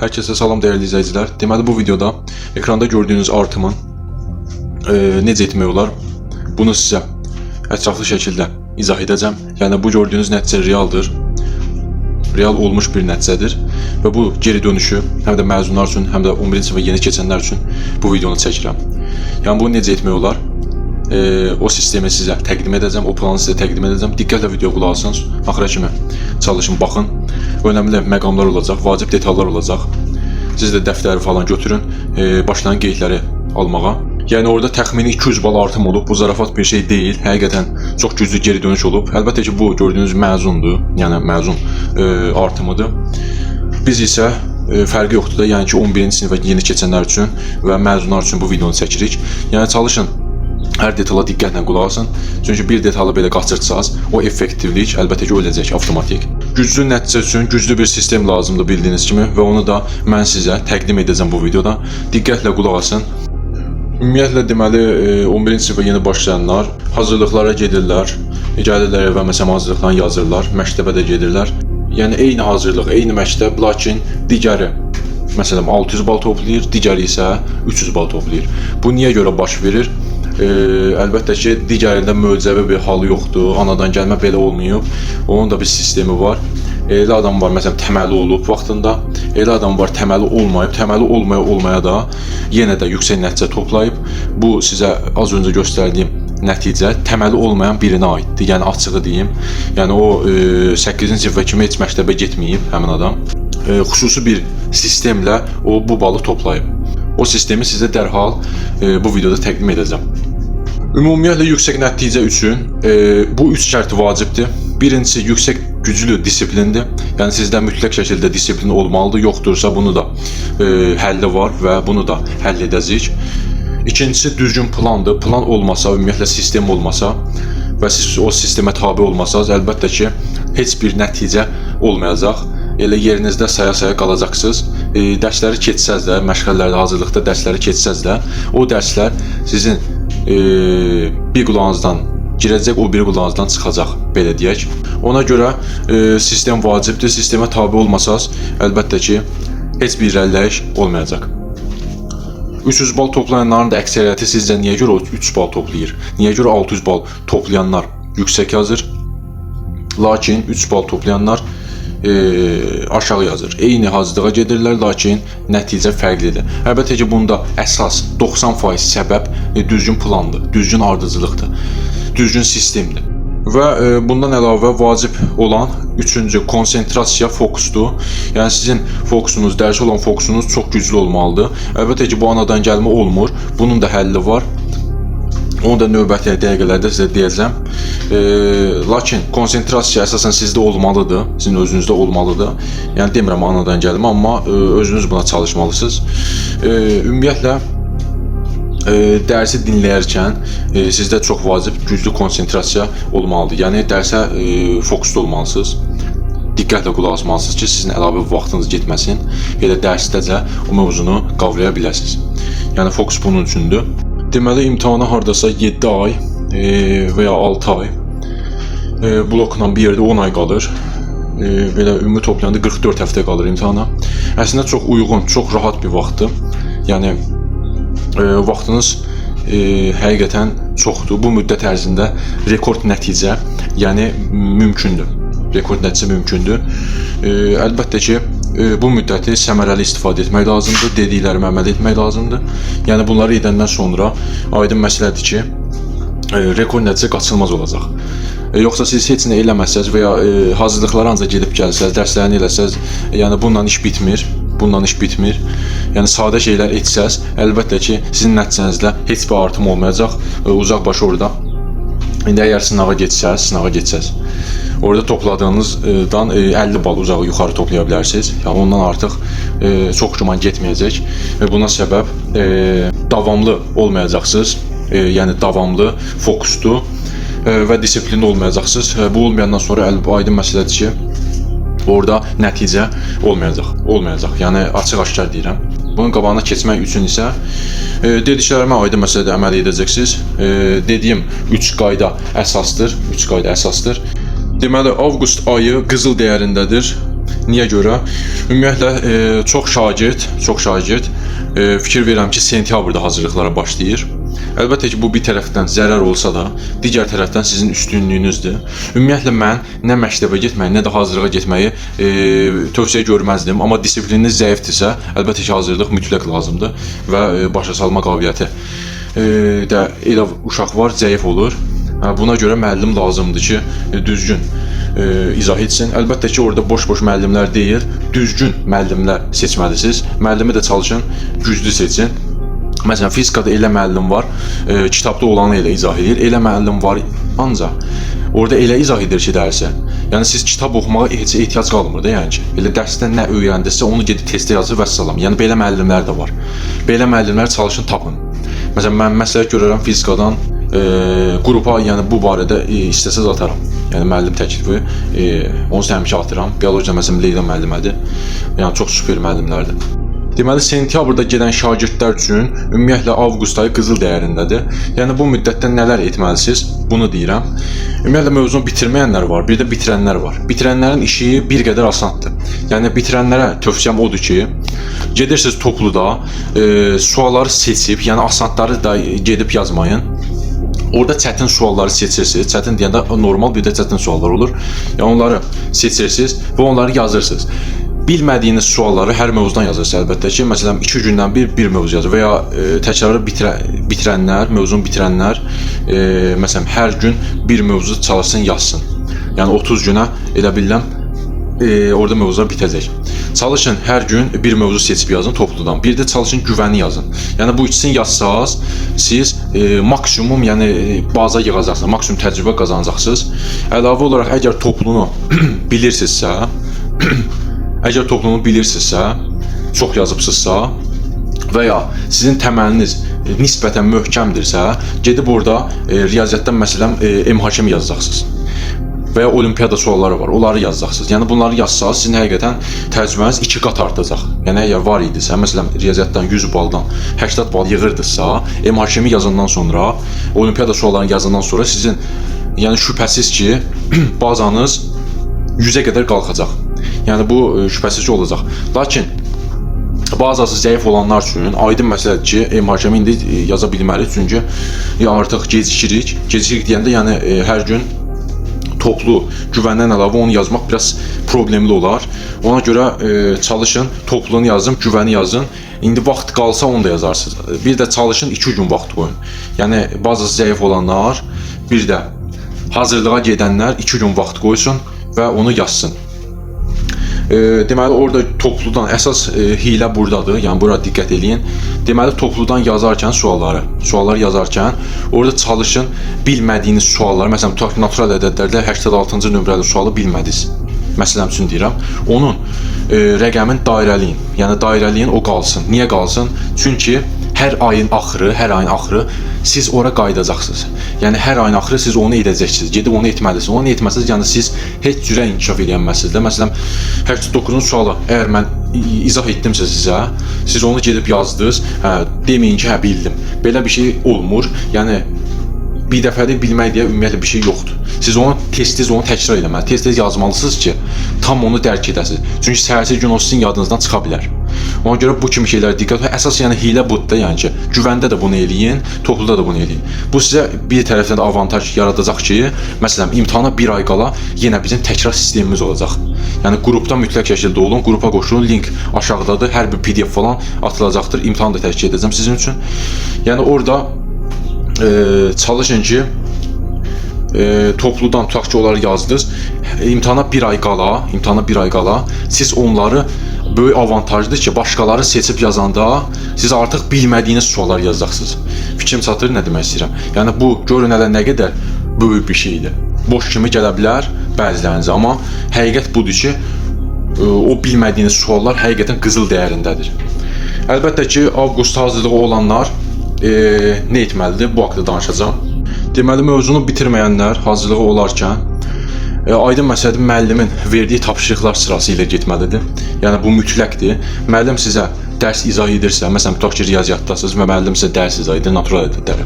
Herkese salam değerli izleyiciler. Deməli bu videoda ekranda gördüğünüz artımın necə etmək olar? Bunu sizə ətraflı şəkildə izah edəcəm. Yəni bu gördüyünüz nəticə realdır. Real olmuş bir nəticədir və bu geri dönüşü həm də məzunlar üçün, həm də 11-ci sinifə yeni keçənlər üçün bu videonu çəkirəm. Yəni bunu necə etmək olar? O sistemi sizə təqdim edəcəm, o planı sizə təqdim edəcəm. Diqqətlə videoya qulaq asın, axıra kimi çalışın, baxın. Önəmli məqamlar olacaq, vacib detallar olacaq. Siz də dəftəri falan götürün, başlayın qeydləri almağa. Yəni orada təxmini 200 bal artım olub, bu zarafat bir şey deyil, həqiqətən çox güclü geri dönüş olub. Əlbəttə ki, bu gördüyünüz məzundur, yəni məzun artımıdır. Biz isə fərqi yoxdur da, yəni ki 11-ci sinifə yeni keçənlər üçün və məzunlar üçün bu videonu çəkirik. Yəni çalışın hər detala diqqətlə qulaq asın. Çünki bir detalı belə qaçırtsaz, o effektivlik əlbəttə ki öləcək avtomatik. Güclü nəticə üçün güclü bir sistem lazımdır bildiyiniz kimi və onu da mən sizə təqdim edəcəm bu videoda. Diqqətlə qulaq asın. Ümumiyyətlə deməli 11-ci sinifə yeni başlayanlar hazırlıqlara gedirlər. Gəlirlər evə məsələn hazırlıqlarını yazırlar, məktəbə də gedirlər. Yəni eyni hazırlıq, eyni məktəb, lakin digəri məsələn 600 bal toplayır, digəri isə 300 bal toplayır. Bu niyə görə baş verir? Əlbəttə ki, digərində möcüzəvi bir halı yoxdur, anadan gəlmə belə olmayıb. Onun da bir sistemi var. Elə adam var, məsələn, təməli olub vaxtında. Elə adam var, təməli olmayıb. Təməli olmaya da yenə də yüksək nəticə toplayıb. Bu sizə az öncə göstərdiyim nəticə təməli olmayan birinə aiddir. Yəni açığı deyim. Yəni o 8-ci sinifə kimi heç məktəbə getməyib həmin adam. Xüsusi bir sistemlə o bu balı toplayıb. O sistemi sizə dərhal bu videoda təqdim edəcəm. Ümumiyyətlə yüksək nəticə üçün bu 3 şərt vacibdir. Birincisi yüksək güclü disiplindir. Yəni sizdə mütləq şəkildə disiplin olmalıdır. Yoxdursa bunu da həlli var və bunu da həll edəcəyik. İkincisi düzgün plandır. Plan olmasa, ümumiyyətlə sistem olmasa və siz o sistemə tabe olmasanız, əlbəttə ki, heç bir nəticə olmayacaq. Elə yerinizdə saya-saya qalacaqsınız. Dərsləri keçsəz də, məşğələlərdə, hazırlıqda dərsləri keçsəz də, o dərslər sizin bir qulağınızdan girəcək, o biri qulağınızdan çıxacaq, belə deyək. Ona görə sistem vacibdir. Sistemə tabe olmasanız, əlbəttə ki, heç bir irəliləyiş olmayacaq. 300 bal toplayanların da əksəriyyəti sizcə niyə görə 3 bal toplayır? Niyə görə 600 bal toplayanlar yüksək yazır? Lakin 3 bal toplayanlar aşağı yazır. Eyni hazırlığa gedirlər, lakin nəticə fərqlidir. Əlbəttə ki, bunda əsas 90% səbəb düzgün plandır, düzgün ardıcılıqdır, düzgün sistemdir. Və bundan əlavə vacib olan üçüncü konsentrasiya, fokusdur. Yəni sizin fokusunuz, dərsə olan fokusunuz çox güclü olmalıdır. Əlbəttə ki, bu anadan gəlmə olmur. Bunun da həlli var. Onu da növbəti dəqiqələrdə sizə deyəcəm. Lakin konsentrasiya əsasən sizdə olmalıdır, sizin özünüzdə olmalıdır. Yəni demirəm anadan gəlmə, amma özünüz buna çalışmalısınız. Ümumiyyətlə dərsi dinləyərkən sizdə çox vacib güclü konsentrasiya olmalıdır. Yəni dərsə fokuslu olmalısınız. Diqqətlə qulaq asmalısınız ki, sizin əlavə vaxtınız getməsin. Elə dərsdəcə o mövzunu qavraya biləsiniz. Yəni fokus bunun üçündür. Deməli imtahana hardasa 7 ay və ya 6 ay blokla bir yerdə 10 ay qalır. Belə ümumi toplayanda 44 həftə qalır imtahana. Əslində çox uyğun, çox rahat bir vaxtdır. Yəni vaxtınız həqiqətən çoxdur. Bu müddət ərzində rekord nəticə, yəni mümkündür. Rekord nəticə mümkündür. Əlbəttə ki, bu müddəti səmərəli istifadə etmək lazımdır, dediklərimi əməl etmək lazımdır. Yəni bunları edəndən sonra aydın məsələdir ki, rekord nəticə qaçılmaz olacaq. Yoxsa siz heç nə eləməsəz və ya hazırlıqlara ancaq gedib gəlsəz, dərslərini eləsəz, yəni bununla iş bitmir. Bundan iş bitmir. Yəni sadə şeylər etsəz, əlbəttə ki, sizin nəticənizdə heç bir artım olmayacaq. Uzaq başı orada. İndi əgər sınava getsəz, orada topladığınızdan 50 bal uzağı yuxarı toplaya bilərsiniz. Yəni ondan artıq çox güman getməyəcək və buna səbəb davamlı olmayacaqsınız. Yəni davamlı, fokuslu və disiplinli olmayacaqsınız. Bu olmayandan sonra aydın məsələdir ki, orada nəticə olmayacaq. Yəni açıq-aşkar deyirəm. Bunun qabağına keçmək üçün isə dediklərimə aydın məsələdə əməl edəcəksiniz. Dediyim 3 qayda əsasdır. Deməli avqust ayı qızıl dəyərindədir. Niyə görə? Ümumiyyətlə çox şagird fikir verirəm ki, sentyabrda hazırlıqlara başlayır. Əlbəttə ki, bu bir tərəfdən zərər olsa da, digər tərəfdən sizin üstünlüyünüzdür. Ümumiyyətlə mən nə məktəbə getməyi, nə də hazırlığa getməyi tövsiyə görməzdim. Amma disiplininiz zəifdirsə, əlbəttə ki, hazırlıq mütləq lazımdır və başa salma qabiliyyəti də elə uşaq var, zəif olur. Buna görə müəllim lazımdır ki, düzgün izah etsin. Əlbəttə ki, orada boş-boş müəllimlər deyil, düzgün müəllimlər seçməlisiniz. Müəllimi də çalışın, güclü seçin. Məsələn, fizikada elə müəllim var, kitabda olanı elə izah edir. Elə müəllim var, ancaq orada elə izah edir ki, dərsə. Yəni siz kitab oxumağa heç ehtiyac qalmır da, yəni ki. Elə dərsdə nə öyrəndirsə, onu gedib testdə yazır və səlam. Yəni belə müəllimlər də var. Belə müəllimlər çalışın tapın. Məsələn, mən məsləhət görürəm fizikadan qrupa, yəni bu barədə istəsəz atarım. Yəni müəllim təklifi, onu həmişə atıram. Biologiyada məsələn Leyla müəllimədir. Yəni çox super müəllimlərdir. Deməli, sentyabrda gedən şagirdlər üçün ümumiyyətlə avqust ayı qızıl dəyərindədir. Yəni bu müddətdə nələr etməlisiniz? Bunu deyirəm. Ümumiyyətlə mövzunu bitirməyənlər var, bir də bitirənlər var. Bitirənlərin işi bir qədər asandır. Yəni bitirənlərə tövsiyəm odur ki, gedirsiniz topluda, sualları seçib, yəni asanları da gedib yazmayın. Orada çətin sualları seçirsiniz. Çətin deyəndə normal, bir də çətin suallar olur. Yəni onları seçirsiniz və onları yazırsınız. Bilmədiyiniz sualları hər mövzudan yazırsınız əlbəttə ki. Məsələn, 2 gündən bir mövzu yazır və ya təkrarı bitirənlər, mövzunu bitirənlər məsələn hər gün bir mövzu çalışsın, yazsın. Yəni 30 günə elə bilirəm orada mövzular bitəcək. Çalışın hər gün bir mövzu seçib yazın topludan. Bir də çalışın güvəni yazın. Yəni bu ikisini yazsaz, siz maksimum, yəni baza yığacaqsınız, maksimum təcrübə qazanacaqsınız. Əlavə olaraq əgər toplunu bilirsinizsə, çox yazıbsınızsa və ya sizin təməliniz nisbətən möhkəmdirsə, gedib orada riyaziyyatdan məsələn MHK yazacaqsınız. Və ya olimpiada sualları var, onları yazacaqsınız. Yəni bunları yazsaz, sizin həqiqətən təcrübəniz 2 qat artacaq. Yəni əgər var idisə, məsələn riyaziyyatdan 100 baldan 80 bal yığırdınızsa, MHK-mi yazandan sonra, olimpiada suallarını yazandan sonra sizin yəni şübhəsiz ki, bazanız 100-ə qədər qalxacaq. Yəni bu şübhəsiz ki olacaq. Lakin bazası zəif olanlar üçün aydın məsələdir ki, MHK-mi indi yaza bilməli, çünki artıq gecikirik. Gecikirik deyəndə yəni hər gün toplu güvəndən əlavə onu yazmaq biraz problemli olar. Ona görə çalışın, toplunu yazın, güvəni yazın. İndi vaxt qalsa onu da yazarsınız. Bir də çalışın 2 gün vaxt qoyun. Yəni bazası zəif olanlar, bir də hazırlığa gedənlər 2 gün vaxt qoysun və onu yazsın. Deməli orada topludan əsas hiylə burdadır. Yəni bura diqqət eləyin. Deməli topludan yazarkən suallar yazarkən orada çalışın bilmədiyiniz sualları, məsələn tutaq ki, natural ədədlərdə 86-cı nömrəli sualı bilmədiniz. Məsələn üçün deyirəm. Onun rəqəmin dairəliyin. Yəni dairəliyin o qalsın. Niyə qalsın? Çünki hər ayın axırı siz ora qayıdacaqsınız. Yəni hər ayın axırı siz onu edəcəksiniz. Gedib onu etməlisiniz. Onu etməsəz, yəni siz heç cürə inkişaf edəməzsiniz də. Məsələn, 89-cu sualı əgər mən izah etdimsə sizə, siz onu gedib yazdınız, deməyin ki, bildim. Belə bir şey olmur. Yəni bir dəfədə bilmək deyə ümumiyyətlə bir şey yoxdur. Siz onu tez-tez onu təkrar etməli, tez-tez yazmalısınız ki, tam onu dərk edəsiniz. Çünki səhərsi gün o sizin yadınızdan çıxa bilər. Ona görə bu kimi şeylərə diqqət edin. Əsas yəni hiylə budur da, yəni ki, güvəndə də bunu eləyin, topluda da bunu eləyin. Bu sizə bir tərəfdən də avantaj yaradacaq ki, məsələn, imtahana 1 ay qala yenə bizim təkrar sistemimiz olacaq. Yəni qrupda mütləq şəkildə olun, qrupa qoşulun, link aşağıdadır, hər bir PDF falan atılacaqdır. İmtahan da təşkil edəcəm sizin üçün. Yəni orada çalışın ki, topludan tutaq ki, onları yazdınız. İmtahana 1 ay qala, siz onları böyük avantajdır ki, başqaları seçib yazanda siz artıq bilmədiyiniz suallar yazacaqsınız. Fikrim çatır, nə demək istəyirəm? Yəni bu görün hələ nə qədər böyük bir şeydir. Boş kimi gələ bilər bəzilərinizə, amma həqiqət budur ki, o bilmədiyiniz suallar həqiqətən qızıl dəyərindədir. Əlbəttə ki, avqust hazırlığı olanlar nə etməlidir? Bu haqqda danışacağam. Deməli, mövzunu bitirməyənlər hazırlığı olarkən aydın məsələdir, müəllimin verdiyi tapşırıqlar sırası ilə getməlidir. Yəni bu mütləqdir. Müəllim sizə dərs izah edirsə, məsələn tutaq ki, riyaziyyatdasınız və müəllim sizə dərs izah edir, natural ədədləri.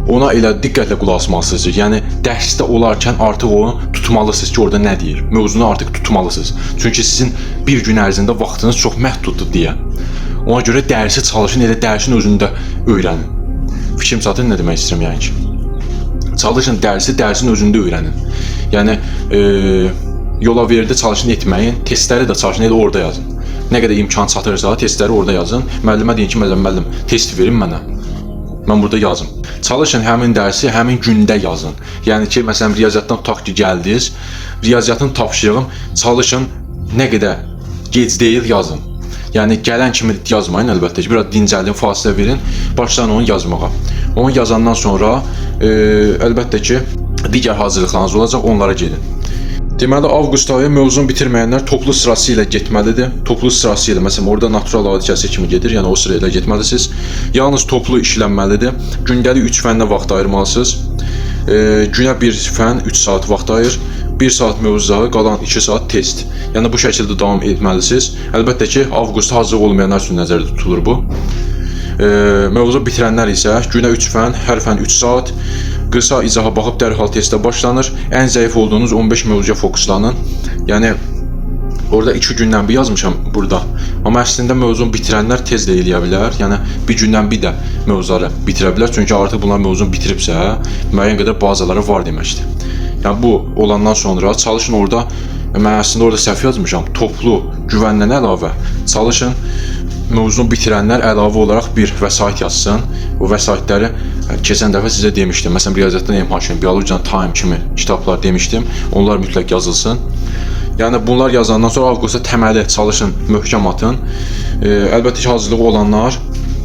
ona elə diqqətlə qulaq asmalısınız. Yəni dərsdə olarkən artıq onu tutmalısınız ki, orada nə deyir. Mövzunu artıq tutmalısınız. Çünki sizin bir gün ərzində vaxtınız çox məhduddur deyə. Ona görə dərsi çalışın, elə dərsin özündə öyrənin. Fikrim çatır, nə demək istəyirəm yəni ki. Çalışın dərsin özündə öyrənin. Yəni yola verdə çalışın etməyin, testləri də çalışın elə orada yazın. Nə qədər imkan çatırsa testləri orada yazın. Müəllimə deyin ki, müəllim, test verin mənə. Mən burada yazım. Çalışın həmin dərsi həmin gündə yazın. Yəni ki, məsələn, riyaziyyatdan tutaq ki, gəldiniz, riyaziyyatın tapşırığım, çalışın nə qədər gec deyil yazın. Yəni gələn kimi yazmayın əlbəttə ki, biraz dincəlin, fasilə verin, başlayın onu yazmağa. Onu yazandan sonra əlbəttə ki, digər hazırlıqlarınız olacaq, onlara gedin. Deməli, avqust ayı mövzunu bitirməyənlər toplu sırası ilə getməlidir. Toplu sırası ilə, məsələn, orada natural hadisəsi kimi gedir, yəni o sırayla getməlisiniz. Yalnız toplu işlənməlidir. Gündəlik 3 fənnə vaxt ayırmalısınız. Günə 1 fənn 3 saat vaxt ayır. 1 saat mövzuları, qalan 2 saat test. Yəni bu şəkildə davam etməlisiniz. Əlbəttə ki, avqustda hazır olmayanlar üçün nəzərdə tutulur bu. Mövzu bitirənlər isə günə 3 fənn, hər fənn 3 saat. Qısa izaha baxıb dərhal testə başlanır. Ən zəif olduğunuz 15 mövzuya fokuslanın. Yəni orada 2 gündən bir yazmışam burada. Amma əslində mövzunu bitirənlər tez də eləyə bilər. Yəni bir gündən bir də mövzuları bitirə bilər. Çünki artıq bunlar mövzunu bitiribsə, müəyyən qədər bazaları var deməkdir. Yəni bu olandan sonra çalışın orada, mən əslində orada səhv yazmışam. Toplu güvəndən əlavə çalışın mövzunu bitirənlər əlavə olaraq bir vəsait yazsın. O vəsaitləri keçən dəfə sizə demişdim. Məsələn, riyaziyyatdan MHK, biologiyadan Time kimi kitablar demişdim. Onlar mütləq yazılsın. Yəni bunlar yazandan sonra avqustda təməli çalışın, möhkəm atın. Əlbəttə ki, hazırlığı olanlar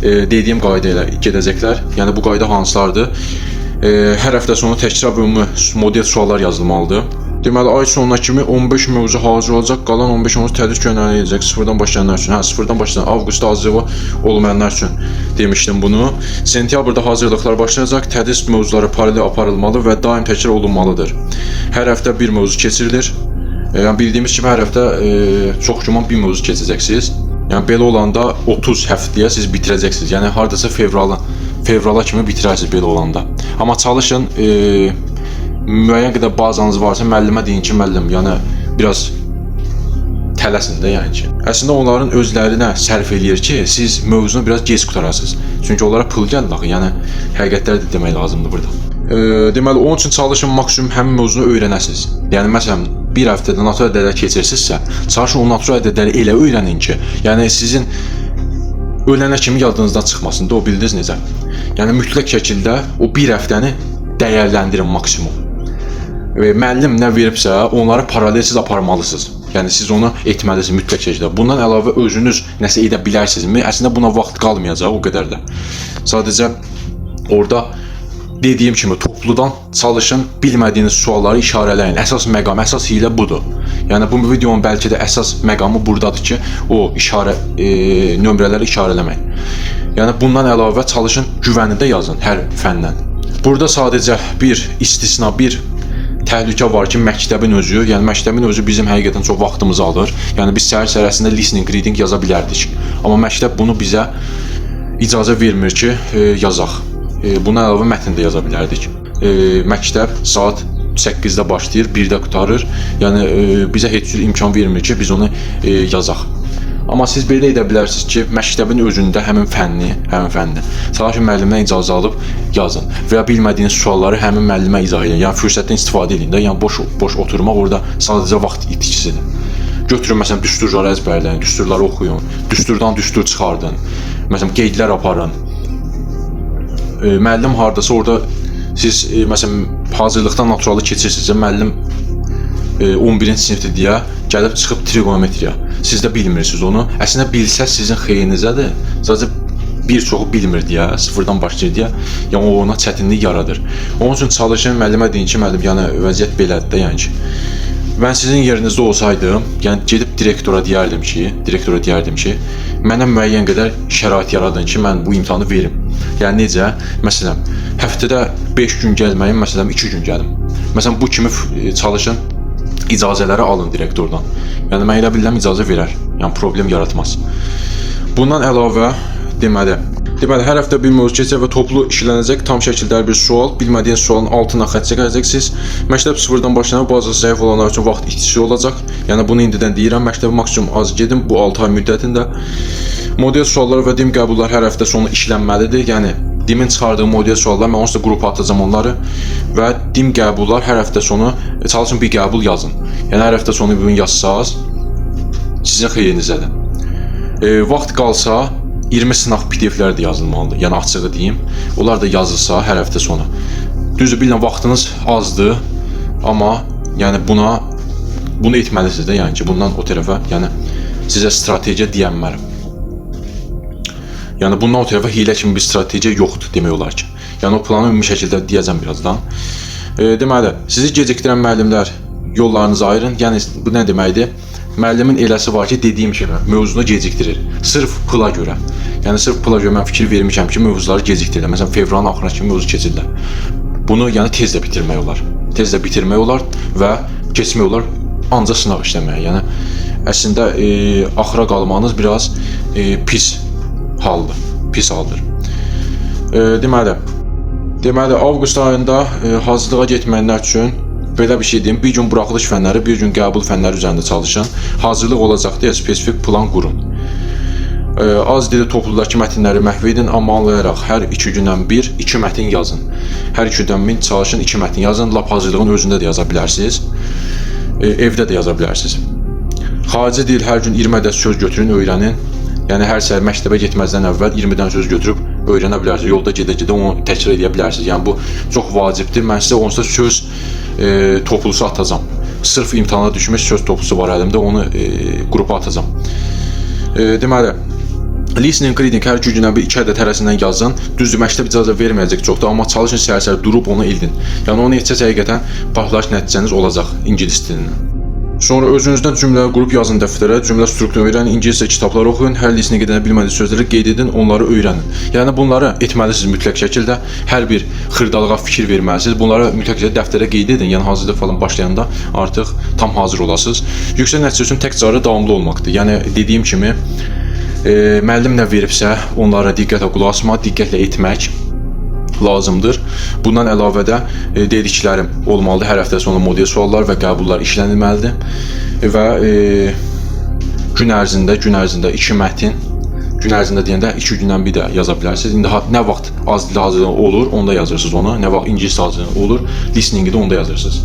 dediyim qayda ilə gedəcəklər. Yəni bu qayda hansılardır? Hər həftə sonu təkrar və ümumi model suallar yazılmalıdır. Deməli, ay sonuna kimi 15 mövzu hazır olacaq, qalan 15 mövzu tədris göndəriləcək sıfırdan başlayanlar üçün. Sıfırdan başlayan, avqustda hazırlığı olmayanlar üçün demişdim bunu. Sentyabrda hazırlıqlar başlayacaq, tədris mövzuları paralel aparılmalı və daim təkrar olunmalıdır. Hər həftə bir mövzu keçirilir. Yəni bildiyimiz kimi hər həftə çox güman bir mövzu keçəcəksiniz. Yəni belə olanda 30 həftəyə siz bitirəcəksiniz. Yəni hardasa fevrala kimi bitirərsiniz belə olanda. Amma çalışın müəyyən qədər bazanız varsa müəllimə deyin ki, müəllim, yəni biraz tələsin də yəni ki. Əslində onların özlərinə sərf eləyir ki, siz mövzunu biraz gec qutarasınız. Çünki onlara pul gəlir axı, yəni həqiqətləri də demək lazımdır burada. Deməli, onun üçün çalışın maksimum həmin mövzunu öyrənəsiniz. Yəni məsələn, bir həftədə natural ədəbiyyat keçirsinizsə, çalışın o natural ədəbiyyatı elə öyrənin ki, yəni sizin ölənə kimi yadınızdan çıxmasın da, o bildiniz necə. Yəni mütləq şəkildə o bir həftəni dəyərləndirin maksimum. Müəllim nə veribsə, onları paralelsiz aparmalısınız. Yəni siz onu etməlisiniz mütləq şəkildə. Bundan əlavə özünüz nəsə edə bilərsinizmi? Əslində buna vaxt qalmayacaq o qədər də. Sadəcə orada dediyim kimi topludan çalışın, bilmədiyiniz sualları işarələyin. Əsas məqam, əsas hiylə budur. Yəni bu videonun bəlkə də əsas məqamı buradadır ki, o nömrələri işarələmək. Yəni bundan əlavə çalışın, güvənində yazın hər fəndən. Burada sadəcə bir istisna, bir təhlükə var ki, məktəbin özü, yəni məktəbin özü bizim həqiqətən çox vaxtımızı alır. Yəni biz səhər sərəsində listening, reading yaza bilərdik. Amma məktəb bunu bizə icazə vermir ki, yazaq. Buna əlavə mətn də yaza bilərdik. Məktəb saat 8-də başlayır, 1-də qutarır. Yəni bizə heç cür imkan vermir ki, biz onu yazaq. Amma siz belə edə bilərsiniz ki, məktəbin özündə həmin fənni, çalışın müəllimdən icazə alıb yazın və ya bilmədiyiniz sualları həmin müəllimə izah edin. Yəni fürsətdən istifadə edin də, yəni boş oturmaq orada sadəcə vaxt itkisidir. Götürün məsələn düsturları əzbərləyin, düsturları oxuyun, düsturdan düstur çıxardın. Məsələn qeydlər aparın. Müəllim hardasa orada siz məsələn hazırlıqdan naturalı keçirsinizsə, müəllim 11-ci sinifdə deyə gəlib çıxıb trigonometriya. Siz də bilmirsiniz onu. Əslində bilsəz sizin xeyrinizədir. Sadəcə bir çoxu bilmir deyə, sıfırdan başlayır deyə, yəni o ona çətinlik yaradır. Onun üçün çalışın, müəllimə deyin ki, müəllim, yəni vəziyyət belədir də, yəni ki. Mən sizin yerinizdə olsaydım, yəni gedib direktora deyərdim ki, mənə müəyyən qədər şərait yaradın ki, mən bu imtahanı verim. Yəni necə? Məsələn, həftədə 5 gün gəlməyim, məsələn 2 gün gəlim. Məsələn, bu kimi çalışın, icazələri alın direktordan. Yəni mən elə bilirəm icazə verər. Yəni problem yaratmaz. Bundan əlavə deməli Deməli, hər həftə bir mövzu keçəcək və toplu işlənəcək tam şəkildə hər bir sual, bilmədiyiniz sualın altına xətt çəkəcəksiniz. Məktəb sıfırdan başlanır, bazısı zəif olanlar üçün vaxt itkisi olacaq. Yəni bunu indidən deyirəm, məktəbə maksimum az gedin bu 6 ay müddətində. Model suallar və dim qəbullar hər həftə sonu işlənməlidir. Yəni dimin çıxardığı model suallar mən onsuz da qrupa atacağam onları və dim qəbullar hər həftə sonu çalışın bir qəbul yazın. Yəni hər həftə sonu bir gün yazsaz sizin xeyrinizədir. Vaxt qalsa 20 sınaq PDF-ləri də yazılmalıdır. Yəni açığı deyim, onlar da yazılsa hər həftə sonu. Düzdür, bilin vaxtınız azdır, amma yəni bunu etməlisiniz də, yəni ki, bundan o tərəfə, yəni sizə strategiya deyənmərəm. Yəni bundan o tərəfə hiylə kimi bir strategiya yoxdur demək olar ki. Yəni o planı ümumi şəkildə deyəcəm birazdan. Deməli, sizi gecikdirən müəllimlər yollarınızı ayırın. Yəni bu nə deməkdir? Müəllimin eləsi var ki, dediyim kimi mövzunu gecikdirir. Sırf pula görə. Yəni sırf pula görə mən fikir vermişəm ki, mövzuları gecikdirirlər. Məsələn, fevralın axırına kimi mövzu keçirlər. Bunu yəni tez də bitirmək olar. Tez də bitirmək olar və keçmək olar ancaq sınaq işləməyə. Yəni əslində axıra qalmanız biraz pis haldır. Pis haldır. Deməli avqust ayında hazırlığa getməyənlər üçün belə bir şey deyim, bir gün buraxılış fənləri, bir gün qəbul fənləri üzərində çalışın. Hazırlıq olacaq deyə spesifik plan qurun. Az dili topluluqdakı mətnləri məhv edin, amma anlayaraq hər 2 gündən 2 mətn yazın. Hər 2 gündən çalışın 2 mətn yazın. Lap hazırlığın özündə də yaza bilərsiniz. Evdə də yaza bilərsiniz. Xarici dil hər gün 20 ədəd söz götürün, öyrənin. Yəni hər səhər məktəbə getməzdən əvvəl 20-dən söz götürüb öyrənə bilərsiniz. Yolda gedə-gedə onu təkrar edə bilərsiniz. Yəni bu çox vacibdir. Mən sizə onsuz söz toplusu atacağam. Sırf imtahana düşmüş söz toplusu var əlimdə, onu qrupa atacağam. Deməli, listening, reading hər 2 gündən 2 ədəd hərəsindən yazın. Düzdür, məktəb icazə verməyəcək çoxdur, amma çalışın səhər-səhər durub onu edin. Yəni onu etsəz həqiqətən partlayış nəticəniz olacaq ingilis dilindən. Sonra özünüzdən cümlə qrup yazın dəftərə, cümlə strukturunu öyrənin, ingiliscə kitablar oxuyun, hər listening edənə bilmədiyiniz sözləri qeyd edin, onları öyrənin. Yəni bunları etməlisiniz mütləq şəkildə. Hər bir xırdalığa fikir verməlisiniz. Bunları mütləq şəkildə dəftərə qeyd edin. Yəni hazırlıq falan başlayanda artıq tam hazır olasınız. Yüksək nəticə üçün tək çarə davamlı olmaqdır. Yəni dediyim kimi müəllim nə veribsə, onlara diqqətlə qulaq asmaq, diqqətlə etmək lazımdır. Bundan əlavə də dediklərim olmalıdır. Hər həftə sonu model suallar və qəbullar işlənilməlidir. Və gün ərzində 2 mətn, gün ərzində deyəndə 2 gündən bir də yaza bilərsiniz. İndi nə vaxt az dil hazırlığı olur, onda yazırsınız onu. Nə vaxt ingilis hazırlığı olur, listeningi də onda yazırsınız.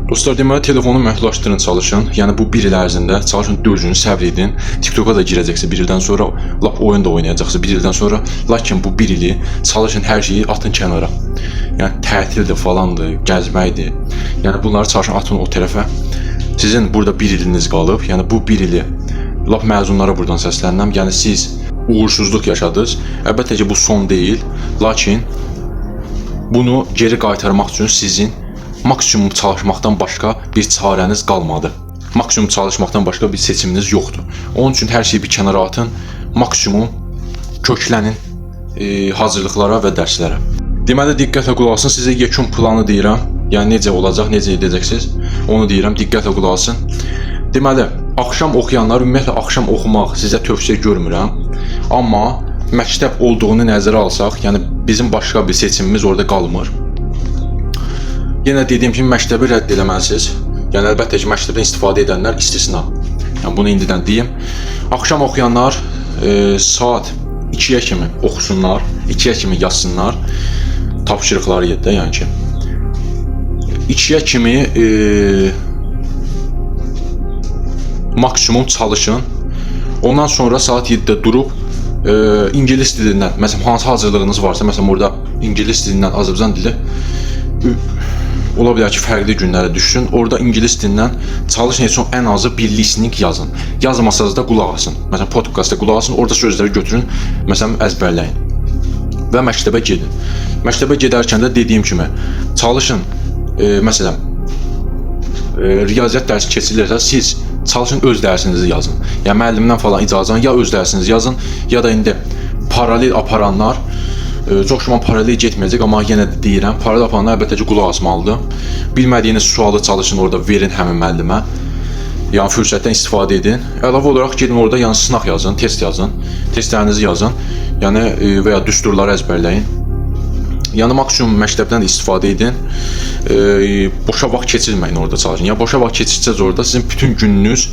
Dostlar, deməli telefonu məhdudlaşdırın, çalışın. Yəni bu 1 il ərzində çalışın, dözün, səbr edin. TikToka da girəcəksə 1 ildən sonra, lap oyun da oynayacaqsa 1 ildən sonra. Lakin bu 1 ili çalışın, hər şeyi atın kənara. Yəni tətildir falandır, gəzməkdir. Yəni bunları çalışın, atın o tərəfə. Sizin burada 1 iliniz qalıb. Yəni bu 1 ili lap məzunlara buradan səslənirəm. Yəni siz uğursuzluq yaşadınız. Əlbəttə ki bu son deyil. Lakin bunu geri qaytarmaq üçün sizin maksimum çalışmaqdan başqa bir çarəniz qalmadı. Maksimum çalışmaqdan başqa bir seçiminiz yoxdur. Onun üçün hər şeyi bir kənara atın, maksimum köklənin hazırlıqlara və dərslərə. Deməli, diqqətlə qulaq asın, sizə yekun planı deyirəm. Yəni necə olacaq, necə edəcəksiniz, onu deyirəm, diqqətlə qulaq asın. Deməli, axşam oxuyanlar, ümumiyyətlə axşam oxumaq sizə tövsiyə görmürəm. Amma məktəb olduğunu nəzərə alsaq, yəni bizim başqa bir seçimimiz orada qalmır. Yenə dediyim kimi məktəbi rədd eləməlisiniz. Yəni əlbəttə ki, məktəbdən istifadə edənlər istisna. Yəni bunu indidən deyim. Axşam oxuyanlar saat 2-yə kimi oxusunlar, 2-yə kimi yazsınlar. Tapşırıqları yeddə, yəni ki. 2-yə kimi maksimum çalışın. Ondan sonra saat 7-də durub ingilis dilindən, məsələn hansı hazırlığınız varsa, məsələn burada ingilis dilindən Azərbaycan dili ola bilər ki, fərqli günlərə düşsün. Orada ingilis dilindən çalışın, heç ən azı bir listening yazın. Yazmasanız da qulaq asın. Məsələn, podkastda qulaq asın, orada sözləri götürün, məsələn, əzbərləyin və məktəbə gedin. Məktəbə gedərkən də dediyim kimi, çalışın, məsələn, riyaziyyat dərsi keçirilirsə, siz çalışın öz dərsinizi yazın. Yəni, müəllimdən falan icazən ya öz dərsinizi yazın, ya da indi paralel aparanlar, çox şuman paralel getməyəcək, amma yenə də deyirəm, paralel aparanlar əlbəttə ki, qulaq asmalıdır. Bilmədiyiniz sualı çalışın orada verin həmin müəllimə. Yəni fürsətdən istifadə edin. Əlavə olaraq gedin orada yəni sınaq yazın, test yazın, testlərinizi yazın. Yəni və ya düsturları əzbərləyin. Yəni maksimum məktəbdən də istifadə edin. Boşa vaxt keçirməyin orada çalışın. Yəni boşa vaxt keçirsəz orada sizin bütün gününüz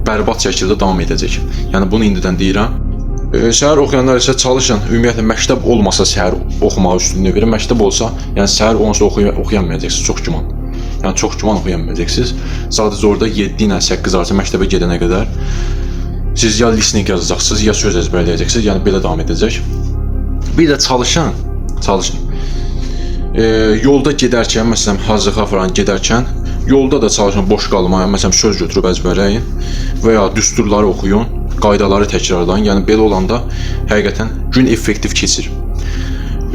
bərbad şəkildə davam edəcək. Yəni bunu indidən deyirəm. Səhər oxuyanlar isə çalışın. Ümumiyyətlə məktəb olmasa səhər oxumağa üstünlük verin. Məktəb olsa, yəni səhər onsuz oxuyamayacaqsınız. Çox güman. Yəni çox güman oxuyamayacaqsınız. Sadəcə orada 7 ilə 8 arası məktəbə gedənə qədər siz ya listening yazacaqsınız, ya söz əzbərləyəcəksiniz. Yəni belə davam edəcək. Bir də çalışın. Yolda gedərkən, məsələn, hazırlığa falan gedərkən yolda da çalışın boş qalmayın. Məsələn, söz götürüb əzbərləyin və ya düsturları oxuyun, qaydaları təkrarlayın. Yəni belə olanda həqiqətən gün effektiv keçir.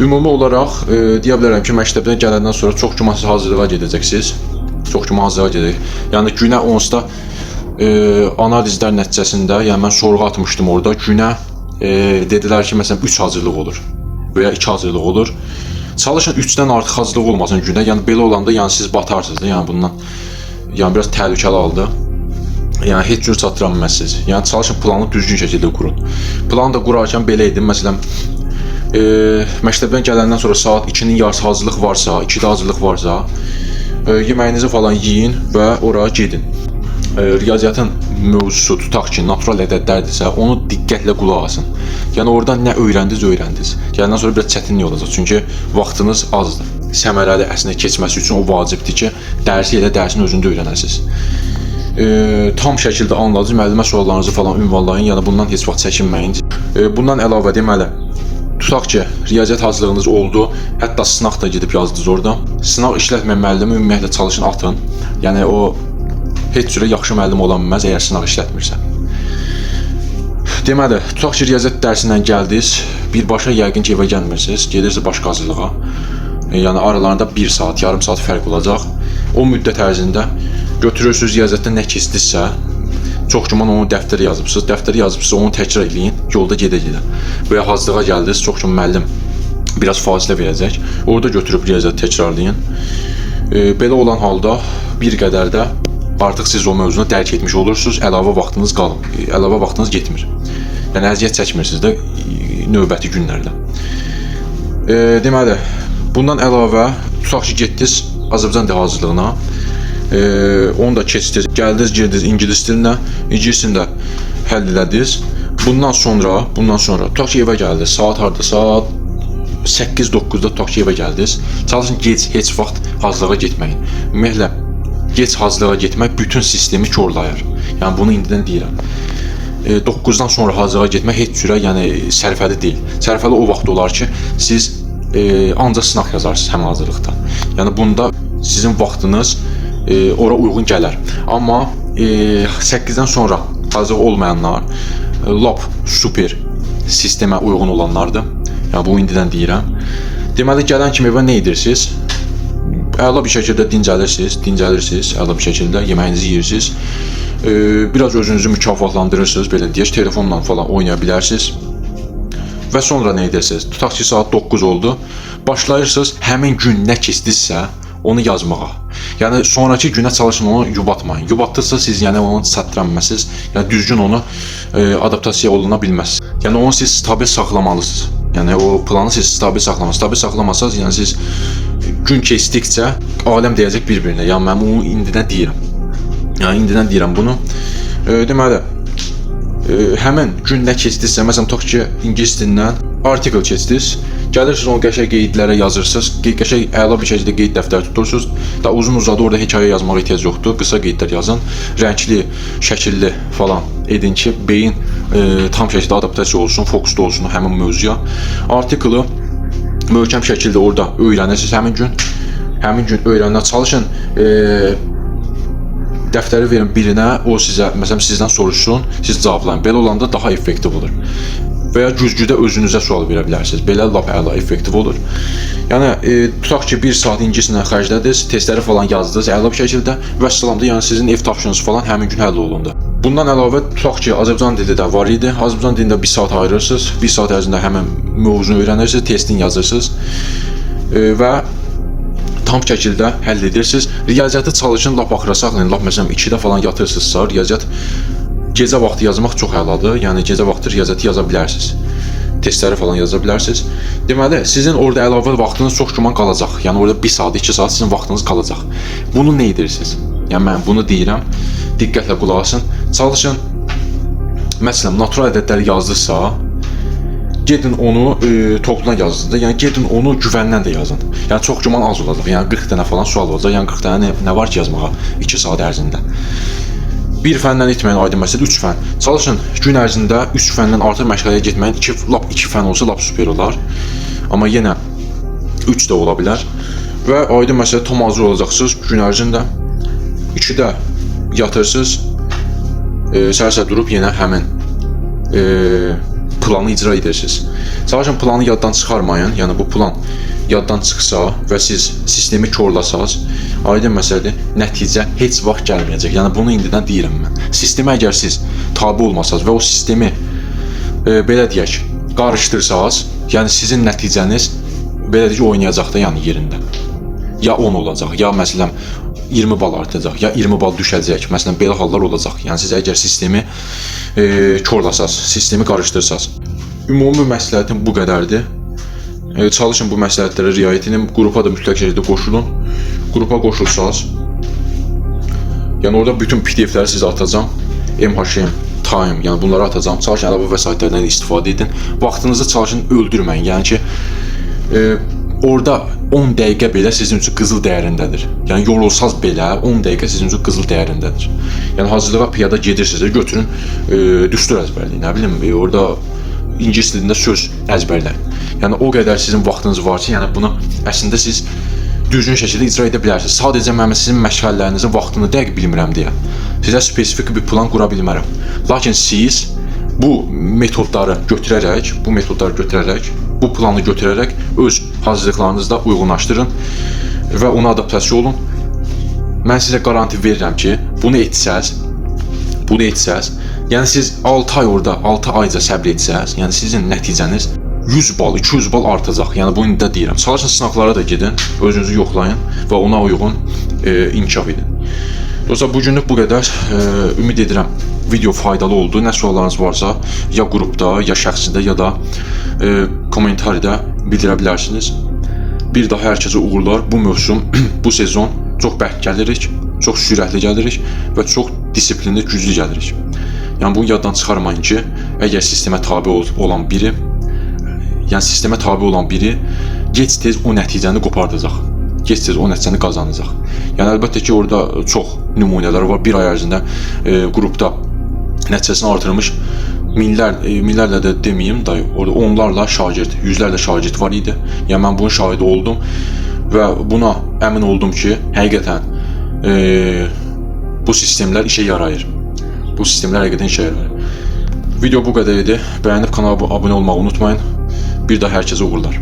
Ümumi olaraq deyə bilərəm ki, məktəbdən gələndən sonra çox gümansız hazırlığa gedəcəksiniz. Çox güman hazırlığa gedəcək. Yəni günə onsda analizlər nəticəsində, yəni mən sorğu atmışdım orada. Günə dedilər ki, məsələn 3 hazırlıq olur və ya 2 hazırlıq olur. Çalışın 3-dən artıq hazırlıq olmasın günə. Yəni belə olanda yəni siz batarsınız da. Yəni bundan yəni biraz təhlükəli haldır. Yəni heç cür çatdıra bilməzsiniz. Yəni çalışın planı düzgün şəkildə qurun. Planı da qurarkən belə edin. Məsələn, məktəbdən gələndən sonra saat 2-nin yarısı hazırlıq varsa, 2-də hazırlıq varsa, yeməyinizi falan yeyin və ora gedin. Riyaziyyatın mövzusu tutaq ki, natural ədədlərdirsə, onu diqqətlə qulaq asın. Yəni oradan nə öyrəndiniz. Gələndən sonra biraz çətinlik olacaq, çünki vaxtınız azdır. Səmərəli əslində keçməsi üçün o vacibdir ki, dərsi elə dərsin özündə öyrənəsiniz. Tam şəkildə anladınız, müəllimə suallarınızı falan ünvanlayın, yəni bundan heç vaxt çəkinməyin. Bundan əlavə deməli, tutaq ki, riyaziyyat hazırlığınız oldu, hətta sınaq da gedib yazdınız orada. Sınaq işlətməyən müəllimi ümumiyyətlə çalışın atın. Yəni o heç cürə yaxşı müəllim ola bilməz əgər sınaq işlətmirsə. Deməli, tutaq ki, riyaziyyat dərsindən gəldiniz, birbaşa yəqin ki, evə gəlmirsiniz, gedirsiniz başqa hazırlığa. Yəni aralarında 1 saat, yarım saat fərq olacaq. O müddət ərzində götürürsünüz riyaziyyatda nə keçdinizsə, çox güman onu dəftərə yazıbsınız. Dəftərə yazıbsınız, onu təkrar eləyin, yolda gedə-gedə. Və ya hazırlığa gəldiniz, çox güman müəllim biraz fasilə verəcək. Orada götürüb riyaziyyatı təkrarlayın. Belə olan halda bir qədər də artıq siz o mövzunu dərk etmiş olursunuz, əlavə vaxtınız qalır, əlavə vaxtınız getmir. Yəni əziyyət çəkmirsiniz də növbəti günlərdə. Deməli, bundan əlavə tutaq ki, getdiniz Azərbaycan dili hazırlığına, onu da keçdiniz, gəldiniz, girdiniz ingilis dilinə, ingilis dilində həll elədiniz. Bundan sonra tutaq ki, evə gəldiniz, saat harda, saat 8-9-da tutaq ki, evə gəldiniz. Çalışın gec, heç vaxt hazırlığa getməyin. Ümumiyyətlə, gec hazırlığa getmək bütün sistemi korlayır. Yəni bunu indidən deyirəm. 9-dan sonra hazırlığa getmək heç cürə yəni sərfəli deyil. Sərfəli o vaxt olar ki, siz ancaq sınaq yazarsınız həm hazırlıqda. Yəni bunda sizin vaxtınız ora uyğun gələr. Amma 8-dən sonra hazır olmayanlar lap super sistemə uyğun olanlardır. Yəni bunu indidən deyirəm. Deməli gələn kimi evə nə edirsiniz? Əla bir şəkildə dincəlirsiniz, əla bir şəkildə yeməyinizi yeyirsiniz. Biraz özünüzü mükafatlandırırsınız, belə deyək, telefonla falan oynaya bilərsiniz. Və sonra nə edirsiniz? Tutaq ki, saat 9 oldu. Başlayırsınız, həmin gün nə keçdinizsə, onu yazmağa. Yəni sonraki günə çalışın onu yubatmayın. Yubatdırsa siz yəni onu çatdıra bilməzsiniz. Yəni düzgün onu adaptasiya oluna bilməzsiniz. Yəni onu siz stabil saxlamalısınız. Yəni o planı siz stabil saxlamalısınız. Stabil saxlamasanız, yəni siz gün keçdikcə aləm deyəcək bir-birinə. Yəni mən bunu indidən deyirəm. Yəni indidən deyirəm bunu. Deməli, həmin gün nə keçdinizsə, məsələn tutaq ki, ingilis dilindən artikel keçdiniz. Gəlirsiniz onu qəşəng qeydlərə yazırsınız. Qəşəng əla bir şəkildə qeyd dəftəri tutursunuz. Da uzun-uzadı orada hekayə yazmağa ehtiyac yoxdur. Qısa qeydlər yazın. Rəngli, şəkilli falan edin ki, beyin tam şəkildə adaptasiya olsun, fokusda olsun həmin mövzuya. Artikeli möhkəm şəkildə orada öyrənirsiniz həmin gün. Həmin gün öyrənməyə çalışın. Dəftəri verin birinə, o sizə, məsələn, sizdən soruşsun, siz cavablayın. Belə olanda daha effektiv olur. Və ya güzgüdə özünüzə sual verə bilərsiniz. Belə lap əla, effektiv olur. Yəni, tutaq ki, 1 saat ingilislə xərclədiniz, testləri falan yazdınız əla bir şəkildə və salamda, yəni sizin ev tapşırığınız falan həmin gün həll olundu. Bundan əlavə, tutaq ki, Azərbaycan dili də var idi. Azərbaycan dilində 1 saat ayırırsınız, 1 saat ərzində həmin mövzunu öyrənirsiniz, testini yazırsınız və tam şəkildə həll edirsiniz. Riyaziyyatı çalışın lap axıra saxlayın. Lap məsələn 2-də falan yatırsınızsa, riyaziyyat gecə vaxtı yazmaq çox əladır. Yəni gecə vaxtı riyaziyyatı yaza bilərsiniz. Testləri falan yaza bilərsiniz. Deməli, sizin orada əlavə vaxtınız çox güman qalacaq. Yəni orada 1 saat, 2 saat sizin vaxtınız qalacaq. Bunu nə edirsiniz? Yəni mən bunu deyirəm. Diqqətlə qulaq asın. Çalışın. Məsələn, natural ədədləri yazdısa, gedin onu toplan yazdı. Yəni gedin onu güvəndən də yazın. Yəni çox güman az olacaq. Yəni 40 dənə falan sual olacaq. Yəni 40 dənə nə var ki yazmağa 2 saat ərzində. Bir fəndən etməyin aydın məsələ 3 fən. Çalışın gün ərzində 3 fəndən artıq məşğələyə getməyin. 2 fən olsa lap super olar. Amma yenə 3 də ola bilər. Və aydın məsələ tam hazır olacaqsınız gün ərzində. 2-də yatırsınız. Səhər-səhər durub yenə həmin planı icra edirsiniz. Çalışın planı yaddan çıxarmayın. Yəni bu plan yaddan çıxsa və siz sistemi korlasanız, aydın məsələdir, nəticə heç vaxt gəlməyəcək. Yəni bunu indidən deyirəm mən. Sistemə əgər siz tabe olmasanız və o sistemi belə deyək, qarışdırsanız, yəni sizin nəticəniz belə deyək oynayacaq da yəni yerində. Ya 10 olacaq, ya məsələn 20 bal artacaq, ya 20 bal düşəcək. Məsələn belə hallar olacaq. Yəni siz əgər sistemi korlasanız, sistemi qarışdırsanız. Ümumi məsləhətim bu qədərdir. Çalışın bu məsləhətlərə riayət edin. Qrupa da mütləq şəkildə qoşulun. Qrupa qoşulsanız, yəni orada bütün PDF-ləri sizə atacağam. MHM, Time, yəni bunları atacağam. Çalışın əlavə vəsaitlərdən istifadə edin. Vaxtınızı çalışın öldürməyin. Yəni ki, orada 10 dəqiqə belə sizin üçün qızıl dəyərindədir. Yəni yorulsaz belə 10 dəqiqə sizin üçün qızıl dəyərindədir. Yəni hazırlığa piyada gedirsinizsə götürün, düstur əzbərləyin. Nə bilim, orada ingilis dilində söz əzbərləyin. Yəni o qədər sizin vaxtınız var ki, yəni bunu əslində siz düzgün şəkildə icra edə bilərsiniz. Sadəcə mən sizin məşğələlərinizin vaxtını dəqiq bilmirəm deyə sizə spesifik bir plan qura bilmərəm. Lakin siz bu metodları götürərək, bu planı götürərək öz hazırlıqlarınızda uyğunlaşdırın və ona adaptasiya olun. Mən sizə garanti verirəm ki, bunu etsəz, yəni siz 6 ay orada, 6 ayca səbr etsəz, yəni sizin nəticəniz 100 bal, 200 bal artacaq. Yəni bunu da deyirəm. Çalışın sınaqlara da gedin, özünüzü yoxlayın və ona uyğun inkişaf edin. Dostlar, bugünlük bu qədər. Ümid edirəm video faydalı oldu. Nə suallarınız varsa, ya qrupda, ya şəxsidə, ya da kommentarda bildirə bilərsiniz. Bir daha hər kəsə uğurlar. Bu mövsüm, bu sezon çox bərk gəlirik, çox sürətli gəlirik və çox disiplinli, güclü gəlirik. Yəni bunu yaddan çıxarmayın ki, əgər sistemə tabe olan biri, gec-tez o nəticəni qopardacaq. Gec-tez o nəticəni qazanacaq. Yəni əlbəttə ki, orada çox nümunələr var. Bir ay ərzində qrupda nəticəsini artırmış minlərlə də deməyim, orada onlarla şagird, yüzlərlə şagird var idi. Yəni mən bunun şahidi oldum və buna əmin oldum ki, həqiqətən bu sistemlər işə yarayır. Video bu qədər idi. Bəyənib kanala abunə olmağı unutmayın. Bir daha hər kəsə uğurlar.